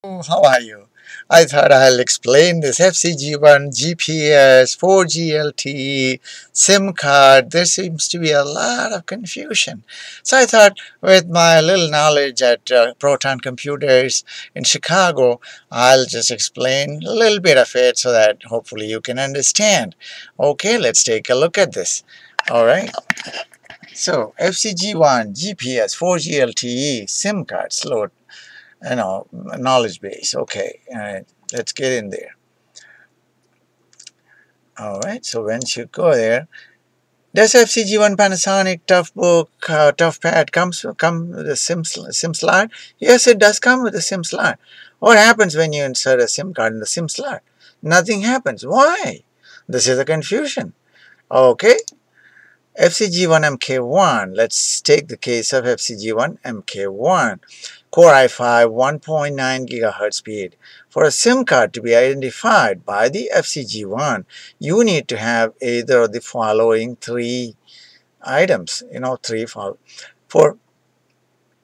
Oh, how are you? I thought I'll explain this FCG1, GPS, 4G LTE, SIM card. There seems to be a lot of confusion. So I thought, with my little knowledge at Proton Computers in Chicago, I'll just explain a little bit of it so that hopefully you can understand. Okay, let's take a look at this. All right. So FCG1, GPS, 4G LTE, SIM card, slow knowledge base. Okay, all right, let's get in there. All right, so once you go there, does FCG1 Panasonic Tough Pad come with a SIM slot? Yes, it does come with a SIM slot. What happens when you insert a SIM card in the SIM slot? Nothing happens. Why? This is a confusion. Okay, FCG1 MK1. Let's take the case of FCG1 MK1. Core i5 1.9 GHz speed. For a SIM card to be identified by the FCG1, you need to have either of the following three items. For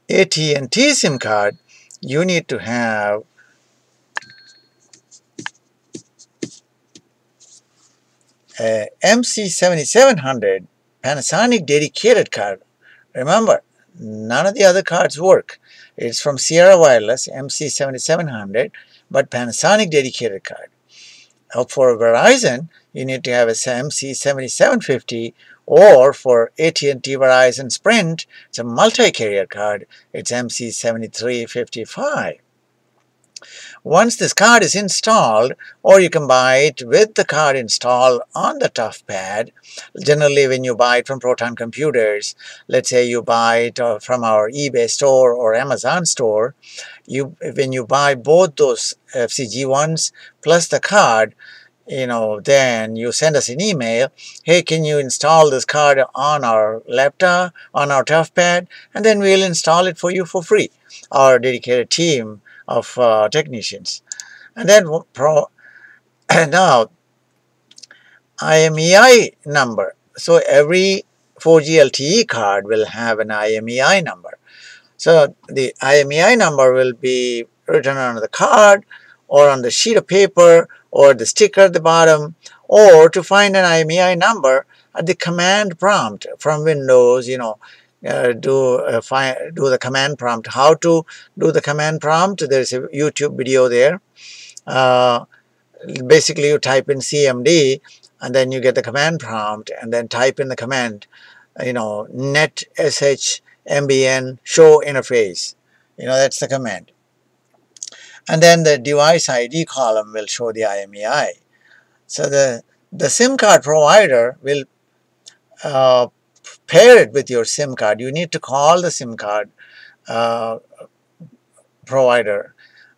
AT&T SIM card, you need to have a MC7700 Panasonic dedicated card. Remember, none of the other cards work. It's from Sierra Wireless MC7700, but Panasonic dedicated card. For Verizon, you need to have a MC7750, or for AT&T Verizon Sprint, it's a multi-carrier card. It's MC7355. Once this card is installed, or you can buy it with the card installed on the tough pad. Generally, when you buy it from Proton Computers, let's say you buy it from our eBay store or Amazon store, when you buy both those FCG ones plus the card, then you send us an email. Hey, can you install this card on our laptop, on our tough pad? And then we'll install it for you for free. Our dedicated team of technicians. And then now IMEI number. So every 4G LTE card will have an IMEI number. So the IMEI number will be written on the card or on the sheet of paper or the sticker at the bottom, or to find an IMEI number at the command prompt from Windows, do the command prompt. How to do the command prompt? There's a YouTube video there. Basically, you type in CMD and then you get the command prompt, and then type in the command, net sh mbn show interface. That's the command. And then the device ID column will show the IMEI. So the SIM card provider will pair it with your SIM card. You need to call the SIM card provider.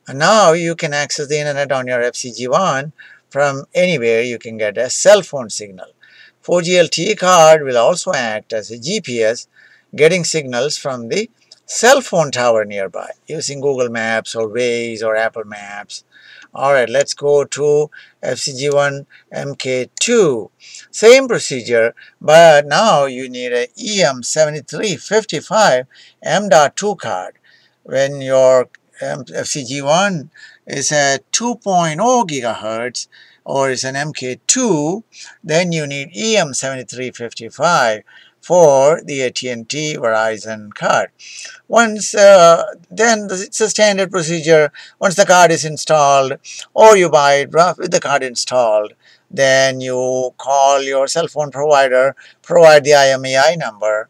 And now you can access the internet on your FCG1 from anywhere. You can get a cell phone signal. 4G LTE card will also act as a GPS, getting signals from the cell phone tower nearby using Google Maps or Waze or Apple Maps. Alright, let's go to FCG1 MK2. Same procedure, but now you need a EM7355 M.2 card. When your FCG1 is at 2.0 gigahertz or is an MK2, then you need EM7355 for the AT&T Verizon card. Once then it's a standard procedure. Once the card is installed, or you buy it with the card installed, then you call your cell phone provider, provide the IMEI number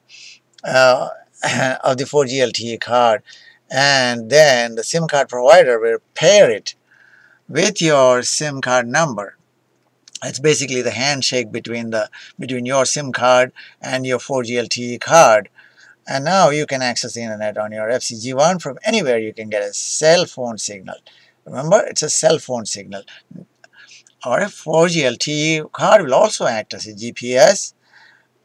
of the 4G LTE card, and then the SIM card provider will pair it with your SIM card number. It's basically the handshake between your SIM card and your 4G LTE card. And now you can access the internet on your FCG1 from anywhere. You can get a cell phone signal. Remember, it's a cell phone signal. Or a 4G LTE card will also act as a GPS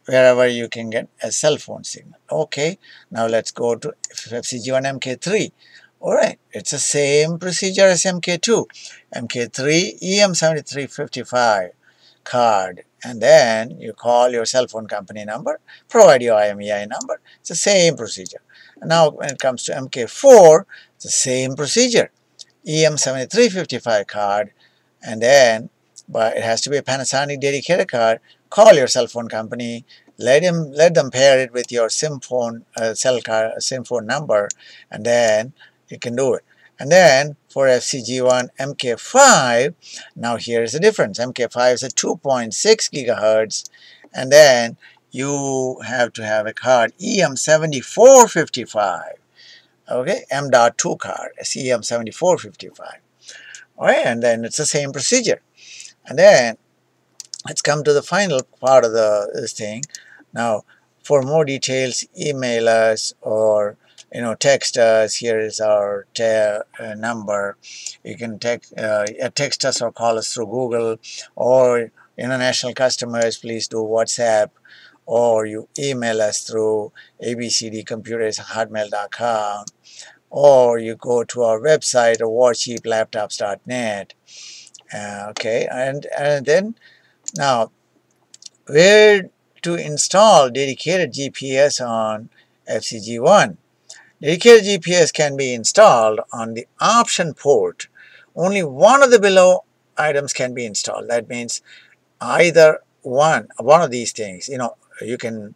wherever you can get a cell phone signal. Okay, now let's go to FCG1 MK3. Alright, it's the same procedure as MK2. MK3 EM7355 card, and then you call your cell phone company number, provide your IMEI number. It's the same procedure. And now when it comes to MK4, it's the same procedure. EM7355 card, and then, but it has to be a Panasonic dedicated card. Call your cell phone company, let them pair it with your SIM phone SIM phone number, and then you can do it. And then for FCG1 MK5, now here's the difference. MK5 is a 2.6 gigahertz, and then you have to have a card EM7455. Okay, M.2 card, EM7455. All right, and then it's the same procedure. And then let's come to the final part of this thing. Now, for more details, email us or text us. Here is our number. You can text us or call us through Google, or international customers, please do WhatsApp, or you email us through abcdcomputers@hotmail.com, or you go to our website, warcheaplaptops.net. Okay, and then now, where to install dedicated GPS on FCG1? Dedicated GPS can be installed on the option port. Only one of the below items can be installed. That means either one of these things. You can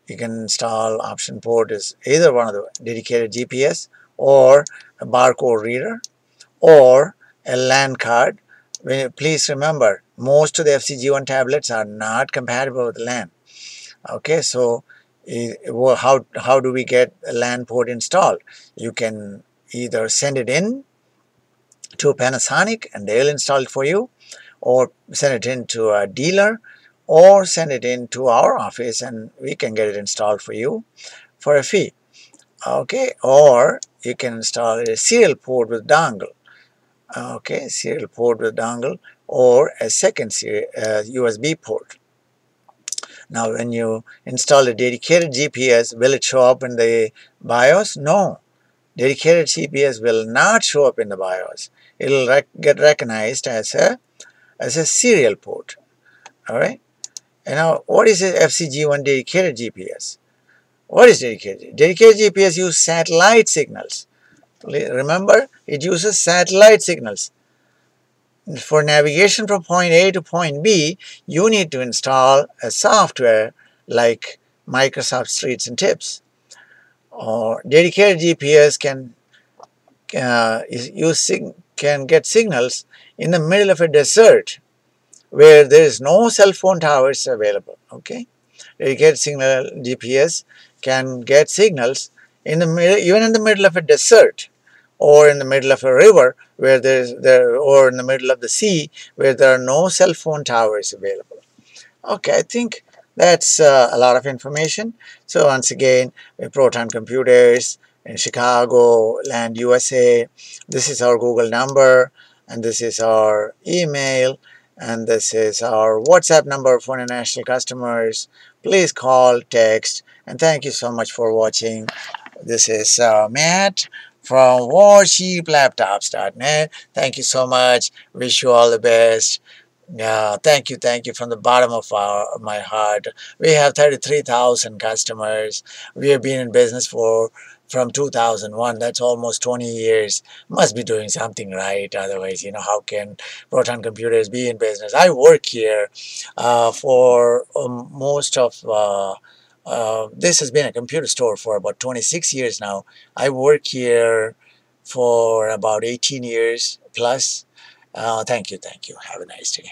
install option port is either one of the dedicated GPS, or a barcode reader, or a LAN card. Please remember, most of the FCG1 tablets are not compatible with LAN. Okay, so how do we get a LAN port installed? You can either send it in to Panasonic and they'll install it for you, or send it in to a dealer, or send it in to our office and we can get it installed for you for a fee. Okay, or you can install a serial port with dongle. Okay, serial port with dongle, or a second USB port. Now, when you install a dedicated GPS, will it show up in the BIOS? No. Dedicated GPS will not show up in the BIOS. It will get recognized as a serial port. All right. And now, what is a FCG1 dedicated GPS? What is dedicated? Dedicated GPS uses satellite signals. Remember, it uses satellite signals. For navigation from point A to point B, you need to install a software like Microsoft Streets and Tips. Or dedicated GPS can get signals in the middle of a desert where there is no cell phone towers available. Okay, dedicated signal GPS can get signals in the middle, even in the middle of a desert, or in the middle of a river where or in the middle of the sea where there are no cell phone towers available. Okay, I think that's a lot of information. So once again, Proton Computers in Chicago, Land USA. This is our Google number, and this is our email, and this is our WhatsApp number for international customers. Please call, text, and thank you so much for watching. This is Matt from warcheaplaptops.net. Thank you so much. Wish you all the best. Thank you from the bottom of my heart. We have 33,000 customers. We have been in business from 2001. That's almost 20 years. Must be doing something right. Otherwise, how can Proton Computers be in business? I work here for most of this has been a computer store for about 26 years now. I work here for about 18 years plus. Thank you. Have a nice day.